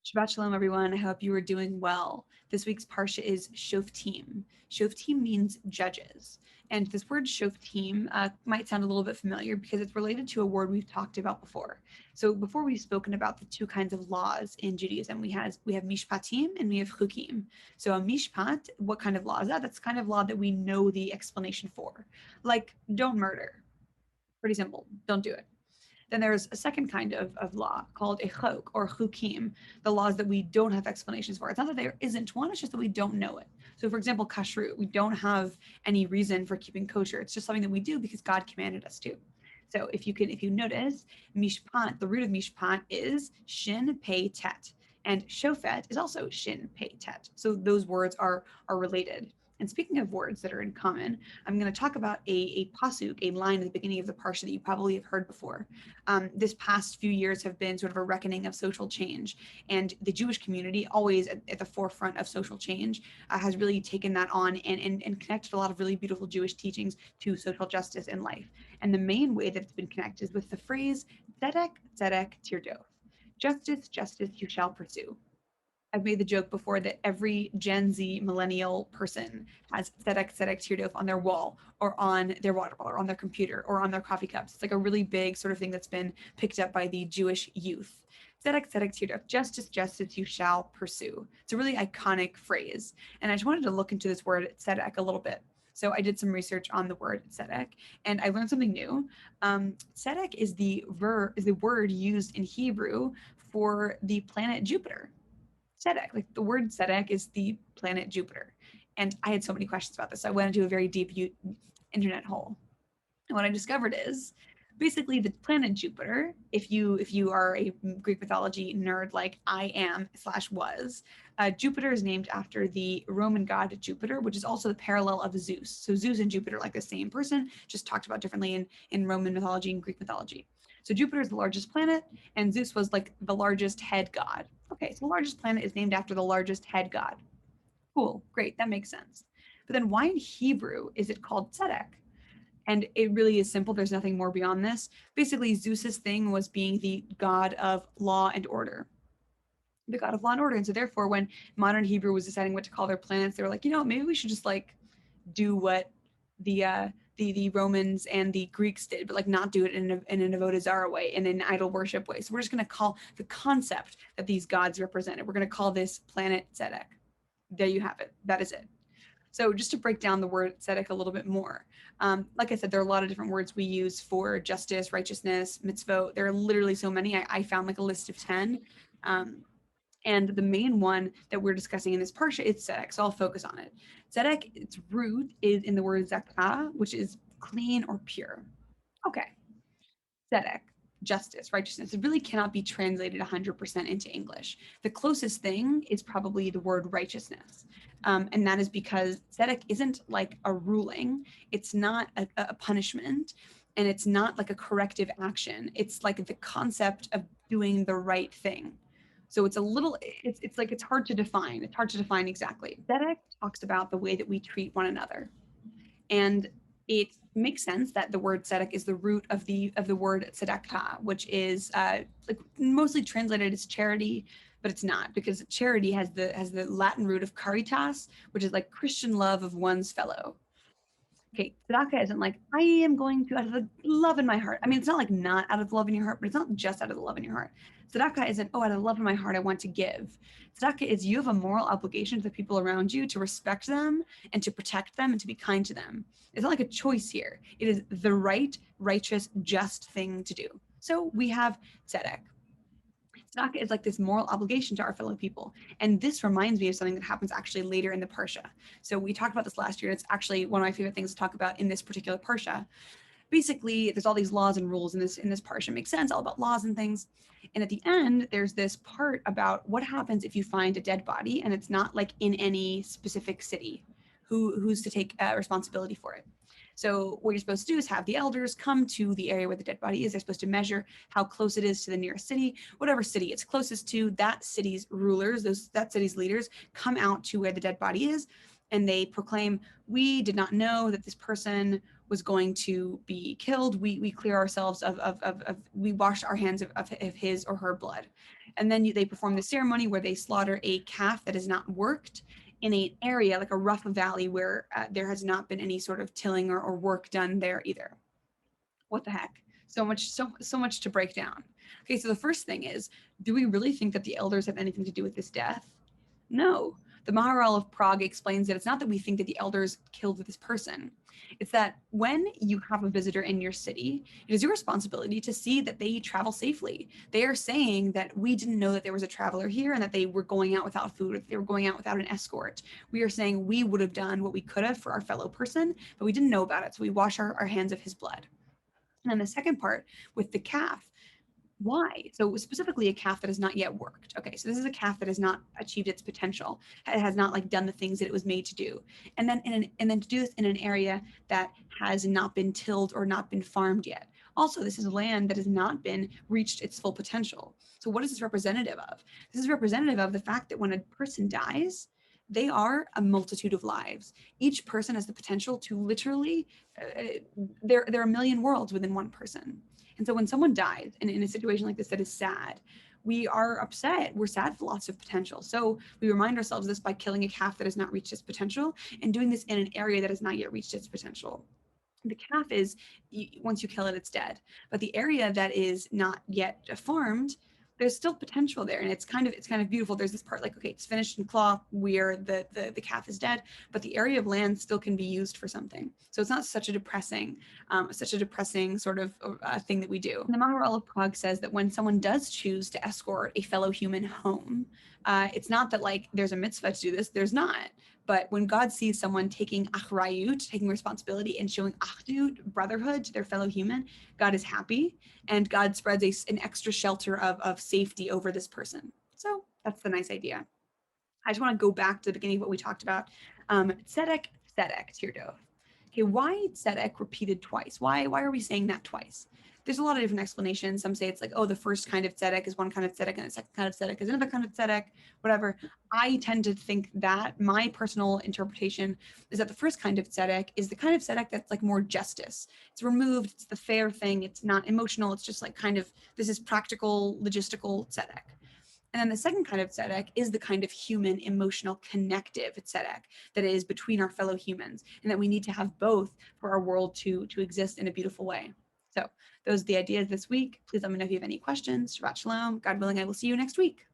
Shabbat Shalom, everyone. I hope you are doing well. This week's parsha is Shoftim. Shoftim means judges. And this word Shoftim might sound a little bit familiar because it's related to a word we've talked about before. So before we've spoken about the two kinds of laws in Judaism, we have mishpatim and we have chukim. So a mishpat, what kind of law is that? That's the kind of law that we know the explanation for. Like, don't murder. Pretty simple. Don't do it. Then there's a second kind of law called a chok or chukim, the laws that we don't have explanations for. It's not that there isn't one, it's just that we don't know it. So for example, kashrut, we don't have any reason for keeping kosher. It's just something that we do because God commanded us to. So if you notice, mishpat, the root of mishpat is shin pei tet. And shofet is also shin pei tet. So those words are related. And speaking of words that are in common, I'm going to talk about a pasuk, a line at the beginning of the parsha that you probably have heard before. This past few years have been sort of a reckoning of social change, and the Jewish community, always at the forefront of social change, has really taken that on and connected a lot of really beautiful Jewish teachings to social justice in life. And the main way that it's been connected is with the phrase "tzedek, tzedek, tirdof," justice, justice, you shall pursue. I've made the joke before that every Gen Z millennial person has tzedek tzedek tirdof on their wall or on their water bottle or on their computer or on their coffee cups. It's like a really big sort of thing that's been picked up by the Jewish youth. Tzedek tzedek tirdof, justice, justice, you shall pursue. It's a really iconic phrase. And I just wanted to look into this word tzedek a little bit. So I did some research on the word tzedek, and I learned something new. Tzedek is the word used in Hebrew for the planet Jupiter. Sedek, like the word Sedek is the planet Jupiter. And I had so many questions about this. So I went into a very deep internet hole. And what I discovered is basically the planet Jupiter, if you are a Greek mythology nerd like I am slash was, Jupiter is named after the Roman god Jupiter, which is also the parallel of Zeus. So Zeus and Jupiter like the same person, just talked about differently in Roman mythology and Greek mythology. So Jupiter is the largest planet, and Zeus was like the largest head god. Okay, so the largest planet is named after the largest head god. Cool, great, that makes sense. But then why in Hebrew is it called Tzedek? And it really is simple. There's nothing more beyond this. Basically, Zeus's thing was being the god of law and order. The god of law and order. And so therefore, when modern Hebrew was deciding what to call their planets, they were like, maybe we should just like do what the Romans and the Greeks did, but like not do it in an avodah zarah way, in an idol worship way. So we're just going to call the concept that these gods represented. We're going to call this planet Tzedek. There you have it. That is it. So just to break down the word tzedek a little bit more, like I said, there are a lot of different words we use for justice, righteousness, mitzvot. There are literally so many. I found like a list of 10. Um, and the main one that we're discussing in this parsha is tzedek, so I'll focus on it. Tzedek, its root is in the word zakah, which is clean or pure. Okay, tzedek, justice, righteousness. It really cannot be translated 100% into English. The closest thing is probably the word righteousness. And that is because tzedek isn't like a ruling, it's not a punishment, and it's not like a corrective action. It's like the concept of doing the right thing. So it's a little, it's like it's hard to define. It's hard to define exactly. Tzedek talks about the way that we treat one another. And it makes sense that the word tzedek is the root of the word tzedakah, which is like mostly translated as charity, but it's not, because charity has the Latin root of caritas, which is like Christian love of one's fellow. Okay, tzedakah isn't like I am going to out of the love in my heart. I mean, it's not like not out of the love in your heart, but it's not just out of the love in your heart. Tzedakah isn't, out of the love in my heart, I want to give. Tzedakah is you have a moral obligation to the people around you to respect them and to protect them and to be kind to them. It's not like a choice here. It is the right, righteous, just thing to do. So we have tzedek. Tzedakah is like this moral obligation to our fellow people. And this reminds me of something that happens actually later in the Parsha. So we talked about this last year. It's actually one of my favorite things to talk about in this particular Parsha. Basically, there's all these laws and rules in this Parsha. It makes sense, all about laws and things. And at the end, there's this part about what happens if you find a dead body and it's not like in any specific city. Who's to take responsibility for it? So what you're supposed to do is have the elders come to the area where the dead body is. They're supposed to measure how close it is to the nearest city. Whatever city it's closest to, that city's rulers, that city's leaders come out to where the dead body is, and they proclaim, we did not know that this person was going to be killed. We clear ourselves of we wash our hands of his or her blood. And then they perform the ceremony where they slaughter a calf that is not worked in an area like a rough valley where there has not been any sort of tilling or work done there either. What the heck? So much to break down. Okay, so the first thing is, do we really think that the elders have anything to do with this death? No. The Maharal of Prague explains that it's not that we think that the elders killed this person. It's that when you have a visitor in your city, it is your responsibility to see that they travel safely. They are saying that we didn't know that there was a traveler here and that they were going out without food, or that they were going out without an escort. We are saying we would have done what we could have for our fellow person, but we didn't know about it. So we wash our hands of his blood. And then the second part with the calf, why? So specifically a calf that has not yet worked. Okay, so this is a calf that has not achieved its potential. It has not like done the things that it was made to do. And then and then to do this in an area that has not been tilled or not been farmed yet. Also, this is land that has not been reached its full potential. So what is this representative of? This is representative of the fact that when a person dies, they are a multitude of lives. Each person has the potential to literally, there are a million worlds within one person. And so when someone dies in a situation like this that is sad, we are upset. We're sad for loss of potential. So we remind ourselves this by killing a calf that has not reached its potential and doing this in an area that has not yet reached its potential. The calf is, once you kill it, it's dead. But the area that is not yet farmed, there's still potential there, and it's kind of beautiful. There's this part like, okay, it's finished in cloth where the calf is dead, but the area of land still can be used for something. So it's not such a depressing sort of thing that we do. And the Maharal of Prague says that when someone does choose to escort a fellow human home, it's not that like there's a mitzvah to do this. There's not. But when God sees someone taking achrayut, taking responsibility, and showing achdut, brotherhood to their fellow human, God is happy, and God spreads an extra shelter of safety over this person. So that's the nice idea. I just want to go back to the beginning of what we talked about. Tzedek, tzedek, tirdo. Okay, why tzedek repeated twice? Why are we saying that twice? There's a lot of different explanations. Some say it's like, oh, the first kind of tzedek is one kind of tzedek, and the second kind of tzedek is another kind of tzedek, whatever. I tend to think that my personal interpretation is that the first kind of tzedek is the kind of tzedek that's like more justice. It's removed, it's the fair thing, it's not emotional, it's just like kind of, this is practical, logistical tzedek. And then the second kind of tzedek is the kind of human, emotional, connective tzedek that is between our fellow humans, and that we need to have both for our world to exist in a beautiful way. So those are the ideas this week. Please let me know if you have any questions. Shabbat shalom. God willing, I will see you next week.